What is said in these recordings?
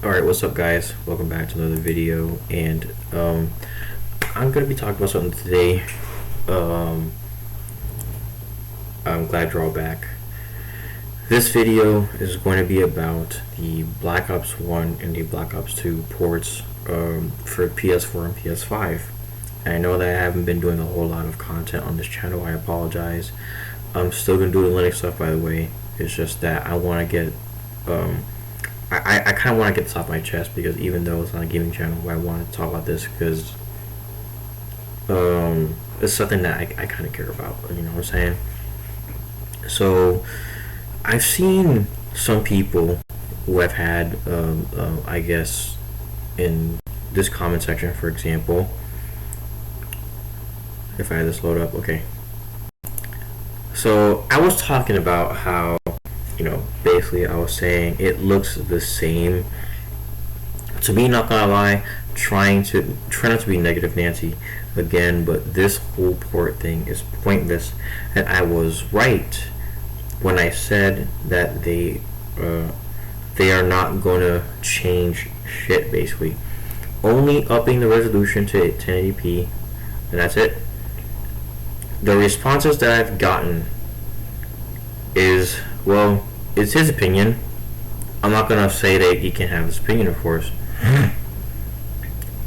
Alright, what's up guys? Welcome back to another video, and I'm going to be talking about something today. I'm glad you're all back. This video is going to be about the Black Ops 1 and the Black Ops 2 ports for PS4 and PS5. And I know that I haven't been doing a whole lot of content on this channel. I apologize. I'm still going to do the Linux stuff, by the way. It's just that I want to get I kind of want to get this off my chest, because even though it's not a gaming channel, I want to talk about this because it's something that I kind of care about, you know what I'm saying? So I've seen some people who have had I guess in this comment section, for example, if I had this load up, okay. So I was talking about how, you know, basically I was saying it looks the same to me. Not gonna lie, try not to be negative Nancy again, but this whole port thing is pointless, and I was right when I said that they are not gonna change shit. Basically only upping the resolution to 1080p, and that's it. The responses that I've gotten is, well, it's his opinion. I'm not gonna say that he can have his opinion, of course.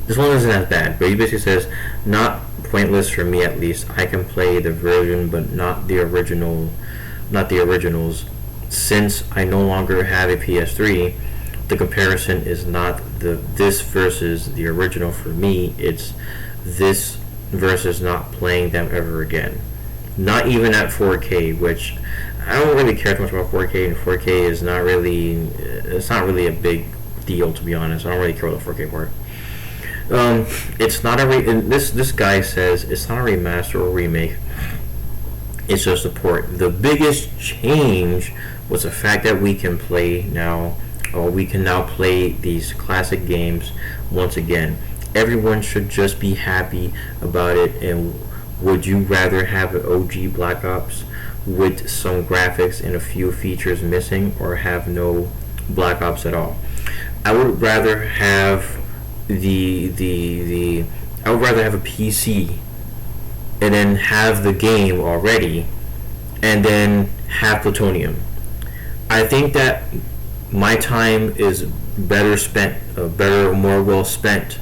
This one isn't as bad, but he basically says, not pointless for me at least. I can play the version, but not the originals. Since I no longer have a PS3, the comparison is not this versus the original for me. It's this versus not playing them ever again. Not even at 4K, which I don't really care too much about 4K, and 4K is not really a big deal, to be honest. I don't really care about the 4K part. It's not this guy says it's not a remaster or remake. It's just a port. The biggest change was the fact that we can play now, or we can now play these classic games once again. Everyone should just be happy about it. And would you rather have an OG Black Ops with some graphics and a few features missing, or have no Black Ops at all? I would rather have I would rather have a PC and then have the game already and then have plutonium. I think that my time is better spent, more well spent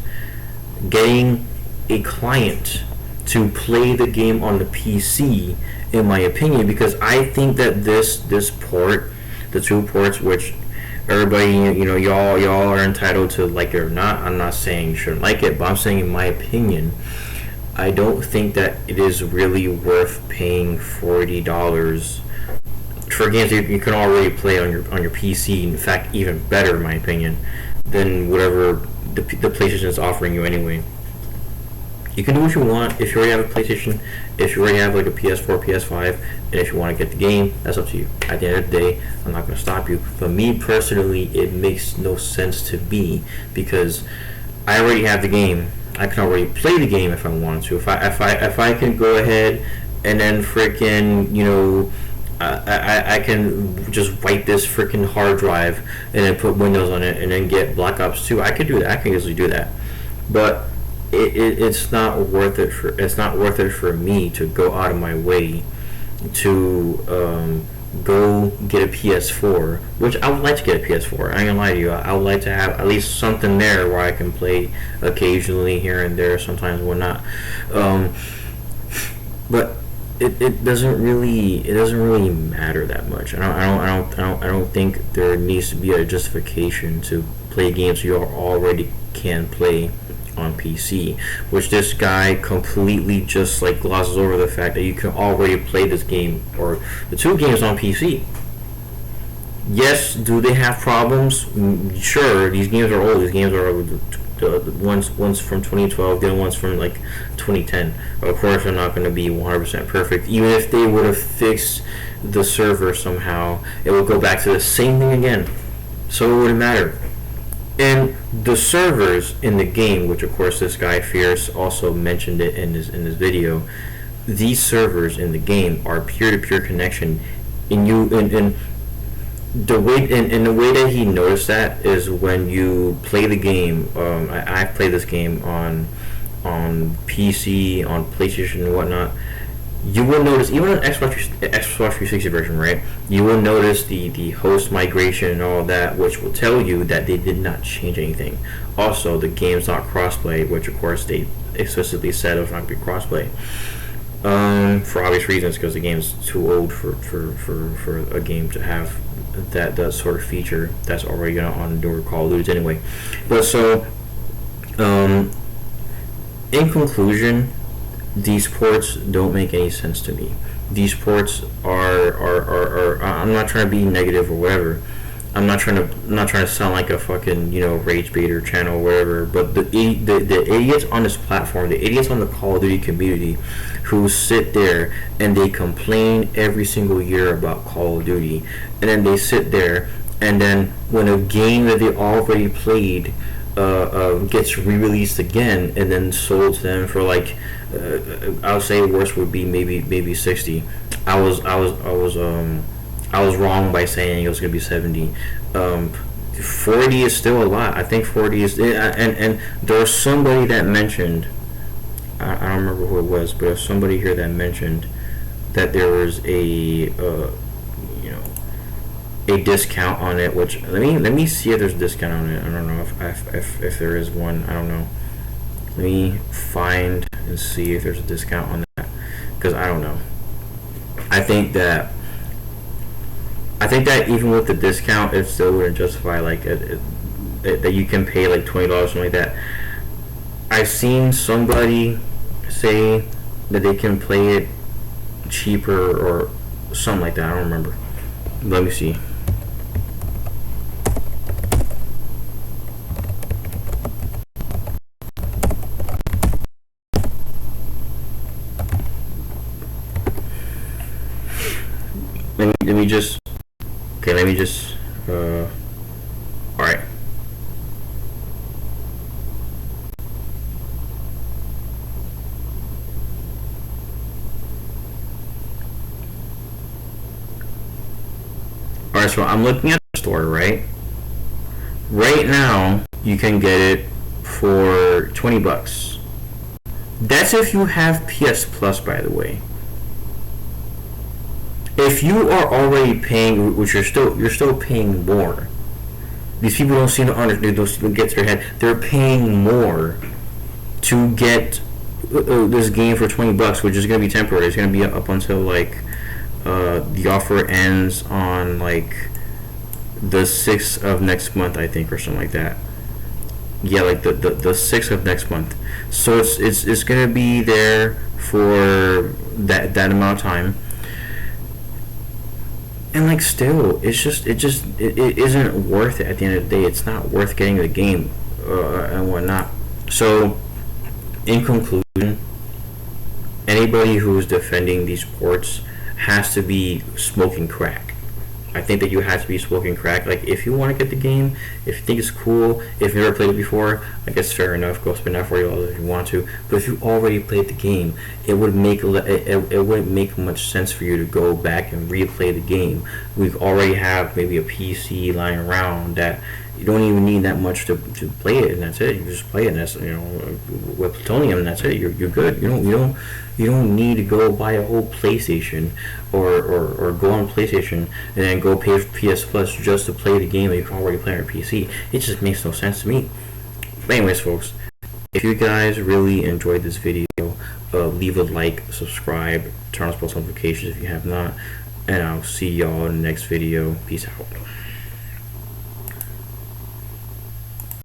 getting a client to play the game on the PC, in my opinion, because I think that this port, the two ports, which everybody, you know, y'all are entitled to like it or not. I'm not saying you shouldn't like it, but I'm saying, in my opinion, I don't think that it is really worth paying $40 for games you can already play on your PC. In fact, even better, in my opinion, than whatever the PlayStation is offering you anyway. You can do what you want. If you already have a PlayStation, if you already have like a PS4, PS5, and if you want to get the game, that's up to you. At the end of the day, I'm not going to stop you. But me personally, it makes no sense to me, because I already have the game. I can already play the game if I wanted to. If I can go ahead and then freaking, you know, I can just wipe this freaking hard drive and then put Windows on it and then get Black Ops 2. I could do that. I can easily do that. But it's not worth it for me to go out of my way to go get a PS4, which I would like to get a PS4. I ain't gonna lie to you. I would like to have at least something there where I can play occasionally here and there, sometimes whatnot. But it doesn't really matter that much. I don't think there needs to be a justification to play games you already can play on PC, which this guy completely just like glosses over the fact that you can already play this game, or the two games, on PC. Yes, do they have problems? Sure, these games are old. These games are the one's from 2012, the other one's from like 2010. Of course, they're not going to be 100% perfect. Even if they would have fixed the server somehow, it would go back to the same thing again. So it wouldn't matter. And the servers in the game, which of course this guy Fierce also mentioned it in his video, these servers in the game are peer-to-peer connection, and the way and the way that he noticed that is when you play the game. I've played this game on PC, on PlayStation and whatnot. You will notice, even on Xbox 360 version, right? You will notice the host migration and all that, which will tell you that they did not change anything. Also, the game's not crossplay, which of course they explicitly said it was not going to be crossplay. For obvious reasons, because the game's too old for a game to have that sort of feature that's already on newer Call of Duty anyway. But so, in conclusion, these ports don't make any sense to me. These ports are I'm not trying to be negative or whatever. I'm not trying to sound like a fucking rage baiter channel or whatever. But the idiots on this platform, the idiots on the Call of Duty community, who sit there and they complain every single year about Call of Duty, and then they sit there, and then when a game that they already played gets re-released again and then sold to them for like I would say worst would be maybe 60. I was wrong by saying it was gonna be 70. 40 is still a lot. I think 40 is, and there was somebody that mentioned, I don't remember who it was, but there's somebody here that mentioned that there was a discount on it. Which let me see if there's a discount on it. I don't know if there is one. I don't know. Let me find and see if there's a discount on that, because I don't know. I think that even with the discount, it still wouldn't justify like that you can pay like $20 something like that. I've seen somebody say that they can play it cheaper or something like that. I don't remember. Let me see. Let me just. Okay, let me just. All right. Alright, so I'm looking at the store, right? Right now, you can get it for $20. That's if you have PS Plus, by the way. If you are already paying, which you're still paying more. These people don't seem to understand. Don't get to their head. They're paying more to get this game for $20, which is going to be temporary. It's going to be up until like the offer ends on like the 6th of next month, I think, or something like that. Yeah, like the 6th of next month. So it's gonna be there for that amount of time. And like still, it isn't worth it at the end of the day. It's not worth getting the game and whatnot. So, in conclusion, anybody who's defending these ports has to be smoking crack. I think that you have to be smoking crack. Like, if you want to get the game, if you think it's cool, if you've never played it before, I guess fair enough. Go spend that $40 if you want to. But if you already played the game, it wouldn't make much sense for you to go back and replay the game. We already have maybe a PC lying around that you don't even need that much to play it, and that's it. You just play it, and that's with plutonium, and that's it. You're good. You don't need to go buy a whole PlayStation or go on PlayStation and then go pay for PS Plus just to play the game that you can already play on your PC. It just makes no sense to me. But anyways, folks, if you guys really enjoyed this video, leave a like, subscribe, turn on post notifications if you have not, and I'll see y'all in the next video. Peace out.